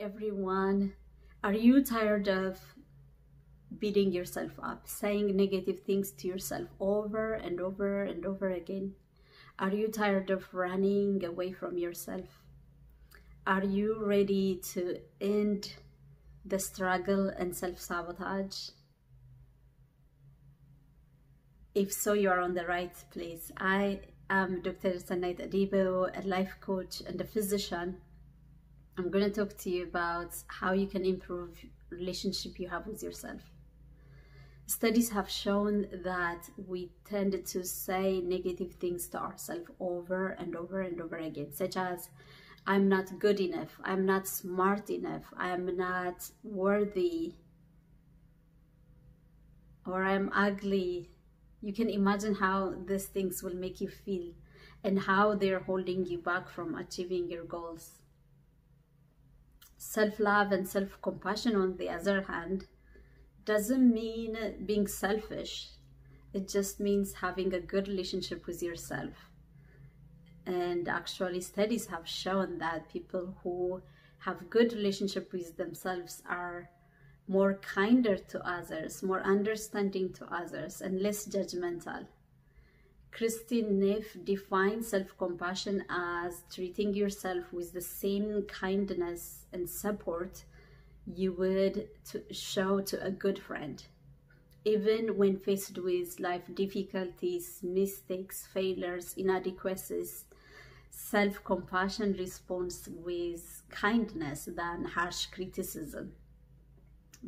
everyone. Are you tired of beating yourself up, saying negative things to yourself over and over and over again? Are you tired of running away from yourself? Are you ready to end the struggle and self-sabotage? If so, you are on the right place. I am Dr. Sanait Adibo, a life coach and a physician. I'm going to talk to you about how you can improve relationship you have with yourself. Studies have shown that we tend to say negative things to ourselves over and over and over again, such as, I'm not good enough, I'm not smart enough, I'm not worthy, or I'm ugly. You can imagine how these things will make you feel and how they're holding you back from achieving your goals. Self-love and self-compassion, on the other hand, doesn't mean being selfish. It just means having a good relationship with yourself. And actually, studies have shown that people who have good relationship with themselves are more kinder to others, more understanding to others, and less judgmental. Christine Neff defines self-compassion as treating yourself with the same kindness and support you would show to a good friend. Even when faced with life difficulties, mistakes, failures, inadequacies, self-compassion responds with kindness than harsh criticism.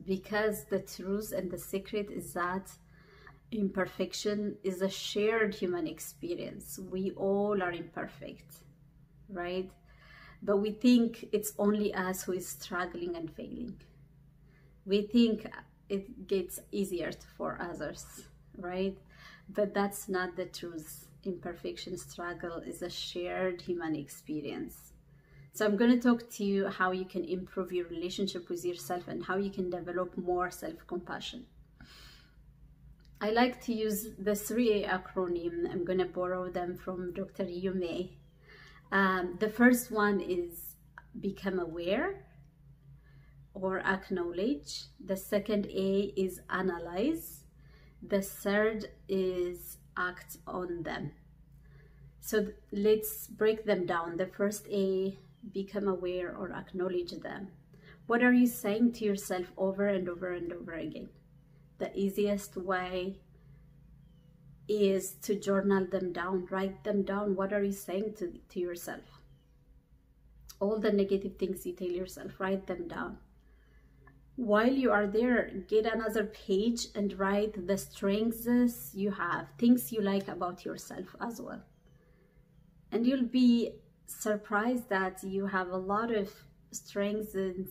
Because the truth and the secret is that imperfection is a shared human experience. We all are imperfect, right? But we think it's only us who is struggling and failing. We think it gets easier for others, right? But that's not the truth. Imperfection struggle is a shared human experience. So I'm going to talk to you how you can improve your relationship with yourself and how you can develop more self-compassion. I like to use the 3A acronym. I'm going to borrow them from Dr. Yume. The first one is become aware or acknowledge. The second A is analyze. The third is act on them. So let's break them down. The first A, become aware or acknowledge them. What are you saying to yourself over and over and over again? The easiest way is to journal them down, write them down. What are you saying to yourself? All the negative things you tell yourself, write them down. While you are there, get another page and write the strengths you have, things you like about yourself as well. And you'll be surprised that you have a lot of strengths and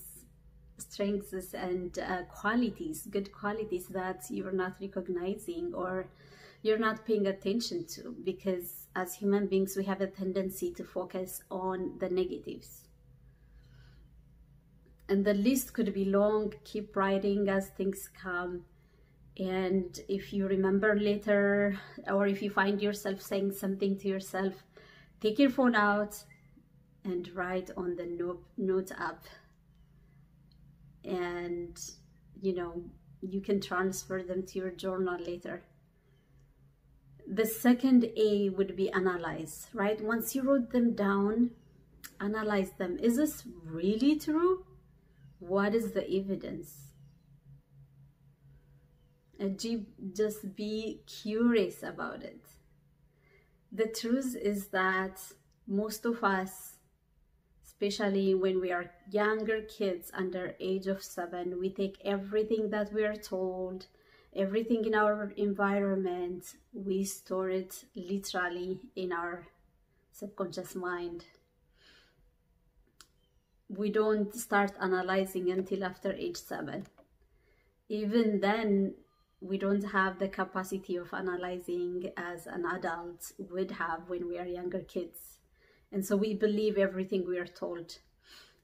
qualities, good qualities that you're not recognizing or you're not paying attention to, because as human beings we have a tendency to focus on the negatives. And the list could be long. Keep writing as things come. And if you remember later, or if you find yourself saying something to yourself, take your phone out and write on the note app. And, you know, you can transfer them to your journal later. The second A would be analyze, right? Once you wrote them down, analyze them. Is this really true? What is the evidence? And just be curious about it. The truth is that most of us, especially when we are younger kids under age of 7, we take everything that we are told, everything in our environment, we store it literally in our subconscious mind. We don't start analyzing until after age 7. Even then, we don't have the capacity of analyzing as an adult would have when we are younger kids. And so we believe everything we are told.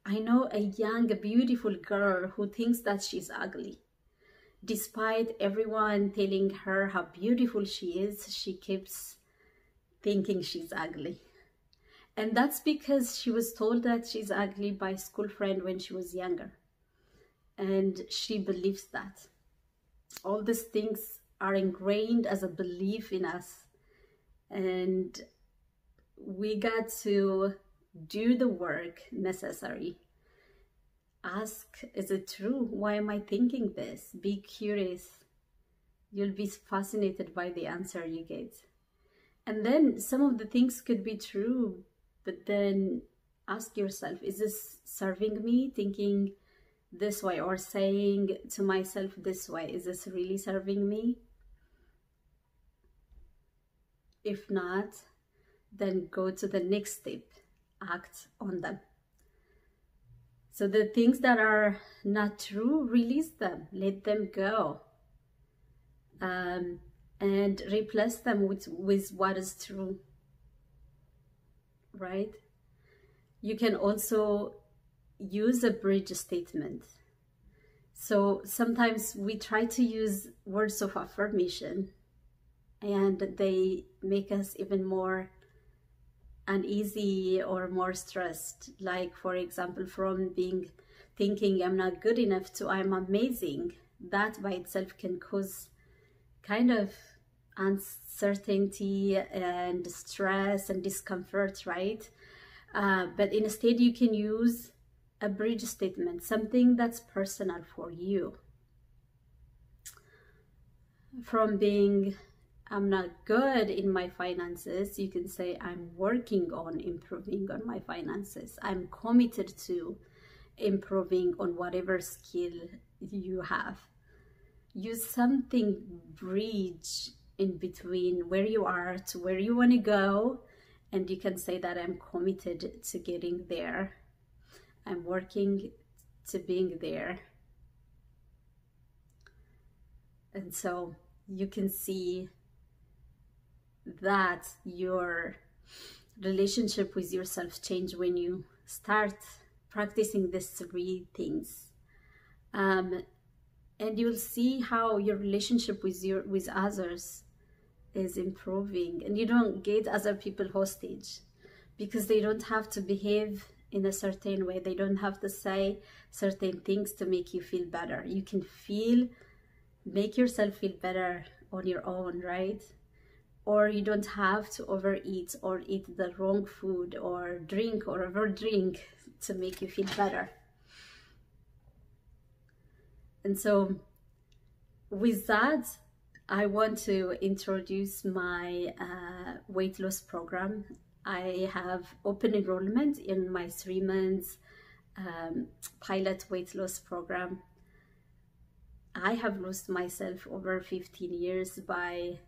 I know a young, beautiful girl who thinks that she's ugly. Despite everyone telling her how beautiful she is, she keeps thinking she's ugly. And that's because she was told that she's ugly by a school friend when she was younger. And she believes that. All these things are ingrained as a belief in us. And we got to do the work necessary. Ask, is it true? Why am I thinking this? Be curious. You'll be fascinated by the answer you get. And then some of the things could be true, but then ask yourself, is this serving me? Thinking this way or saying to myself this way, is this really serving me? If not, then go to the next step, act on them. So the things that are not true, release them, let them go, and replace them with what is true, right? You can also use a bridge statement. So sometimes we try to use words of affirmation and they make us even more uneasy or more stressed. Like, for example, from thinking I'm not good enough to I'm amazing. That by itself can cause kind of uncertainty and stress and discomfort, right? But instead you can use a bridge statement, something that's personal for you. From being I'm not good in my finances, you can say I'm working on improving on my finances. I'm committed to improving on whatever skill you have. Use something bridge in between where you are to where you want to go, and you can say that I'm committed to getting there. I'm working to being there. And so you can see that your relationship with yourself change when you start practicing these 3 things, and you'll see how your relationship with others is improving, and you don't get other people hostage because they don't have to behave in a certain way. They don't have to say certain things to make you feel better. You can make yourself feel better on your own, right? Or you don't have to overeat or eat the wrong food or drink or overdrink to make you feel better. And so with that, I want to introduce my weight loss program. I have open enrollment in my 3 months pilot weight loss program. I have lost myself over 15 years by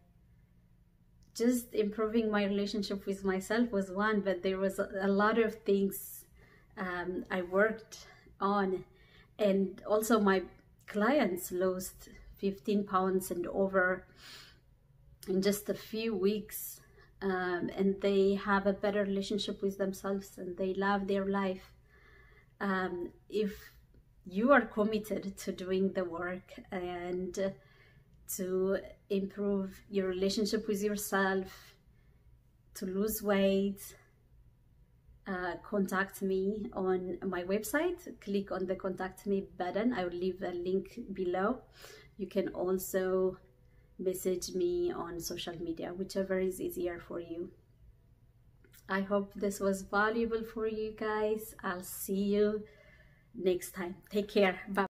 just improving my relationship with myself was one, but there was a lot of things I worked on. And also my clients lost 15 pounds and over in just a few weeks, and they have a better relationship with themselves and they love their life. If you are committed to doing the work and to improve your relationship with yourself, to lose weight, contact me on my website. Click on the contact me button. I will leave a link below. You can also message me on social media, whichever is easier for you. I hope this was valuable for you guys. I'll see you next time. Take care. Bye.